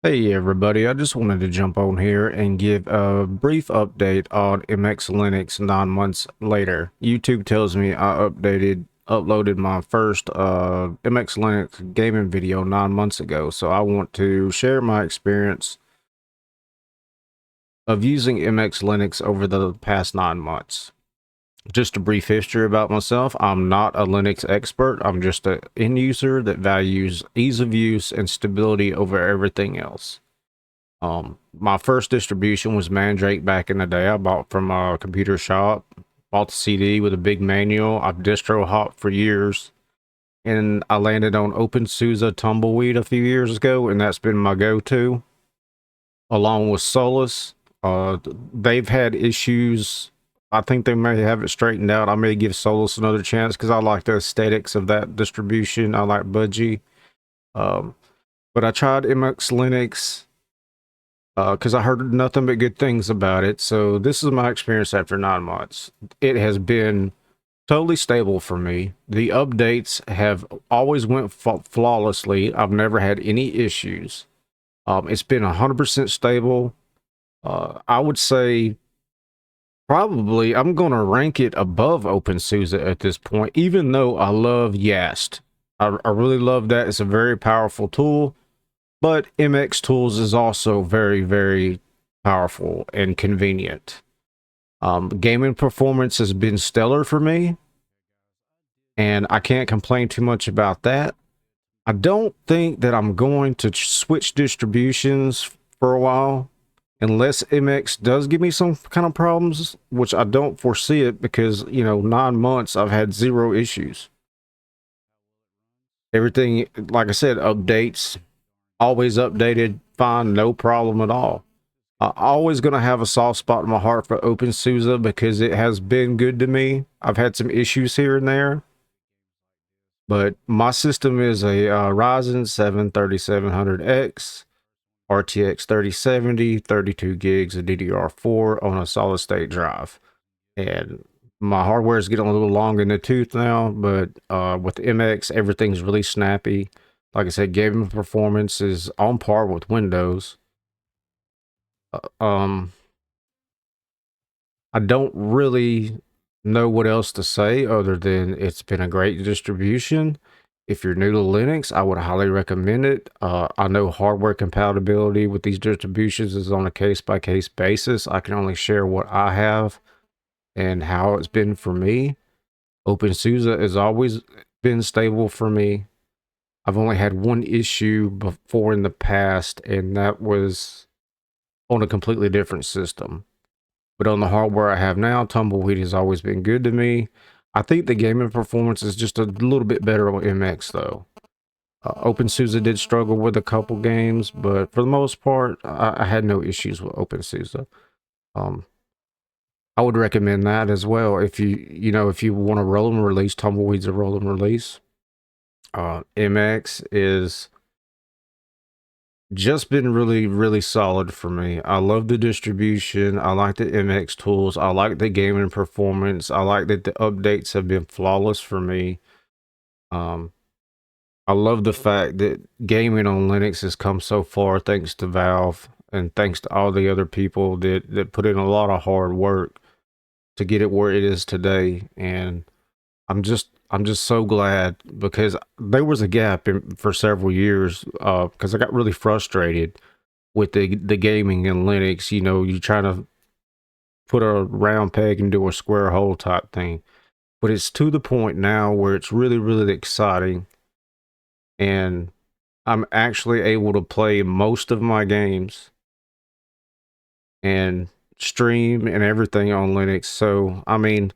Hey everybody, I just wanted to jump on here and give a brief update on MX Linux 9 months later. YouTube tells me I uploaded my first MX Linux gaming video 9 months ago, so I want to share my experience of using MX Linux over the past 9 months. Just a brief history about myself. I'm not a Linux expert. I'm just an end user that values ease of use and stability over everything else. My first distribution was Mandrake back in the day. I bought from a computer shop, bought the CD with a big manual. I've distro hopped for years, and I landed on openSUSE Tumbleweed a few years ago, and that's been my go-to, along with Solus. They've had issues. I think they may have it straightened out. I may give Solus another chance because I like the aesthetics of that distribution. I like Budgie. But I tried MX Linux because I heard nothing but good things about it. So this is my experience after 9 months. It has been totally stable for me. The updates have always went flawlessly. I've never had any issues. It's been 100% stable. I would say probably I'm going to rank it above openSUSE at this point, even though I love Yast. I really love that. It's a very powerful tool. But MX Tools is also very, very powerful and convenient. Gaming performance has been stellar for me, and I can't complain too much about that. I don't think that I'm going to switch distributions for a while, unless MX does give me some kind of problems, which I don't foresee it because, 9 months I've had zero issues. Everything, like I said, updates. Always updated, fine, no problem at all. I'm always going to have a soft spot in my heart for openSUSE because it has been good to me. I've had some issues here and there, but my system is a Ryzen 7 3700X, RTX 3070, 32 gigs of DDR4 on a solid state drive. And my hardware is getting a little long in the tooth now, but with MX, everything's really snappy. Like I said, gaming performance is on par with Windows. I don't really know what else to say other than it's been a great distribution. If you're new to Linux, I would highly recommend it. I know hardware compatibility with these distributions is on a case-by-case basis. I can only share what I have and how it's been for me. openSUSE has always been stable for me. I've only had one issue before in the past, and that was on a completely different system. But on the hardware I have now, Tumbleweed has always been good to me. I think the gaming performance is just a little bit better on MX though. openSUSE did struggle with a couple games, but for the most part, I had no issues with openSUSE. I would recommend that as well. If if you want to roll and release, Tumbleweed's a roll and release. MX is just been really, really solid for me. I love the distribution. I like the MX tools. I like the gaming performance. I like that the updates have been flawless for me. I love the fact that gaming on Linux has come so far thanks to Valve and thanks to all the other people that put in a lot of hard work to get it where it is today. And I'm just so glad because there was a gap for several years because I got really frustrated with the gaming in Linux. You trying to put a round peg into a square hole type thing, but it's to the point now where it's really, really exciting, and I'm actually able to play most of my games and stream and everything on Linux. So I mean,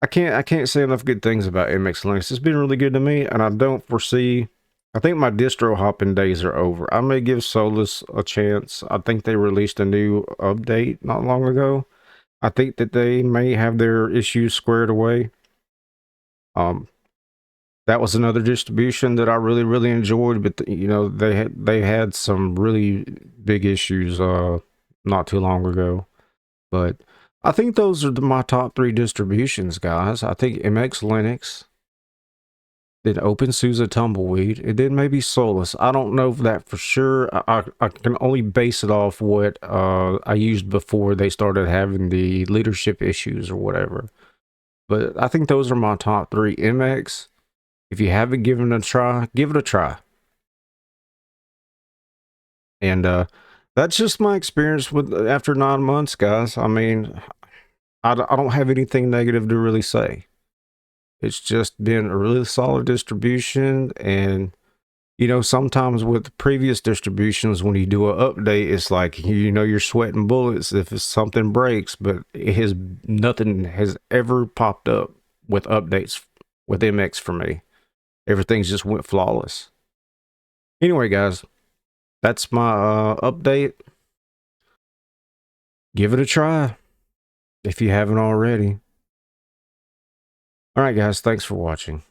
I can't say enough good things about MX Linux. It's been really good to me, and I don't foresee. I think my distro hopping days are over. I may give Solus a chance. I think they released a new update not long ago. I think that they may have their issues squared away. That was another distribution that I really, really enjoyed, but they had some really big issues not too long ago. But I think those are my top 3 distributions, guys. I think MX Linux, then openSUSE Tumbleweed, and then maybe Solus. I don't know that for sure. I can only base it off what I used before they started having the leadership issues or whatever. But I think those are my top 3. MX, if you haven't given it a try, give it a try. And that's just my experience with after 9 months, guys. I mean, I don't have anything negative to really say. It's just been a really solid distribution. And you know, sometimes with previous distributions, when you do an update, it's like, you know, you're sweating bullets if something breaks, but nothing has ever popped up with updates with MX for me. Everything's just went flawless. Anyway, guys, that's my update. Give it a try if you haven't already. All right, guys, thanks for watching.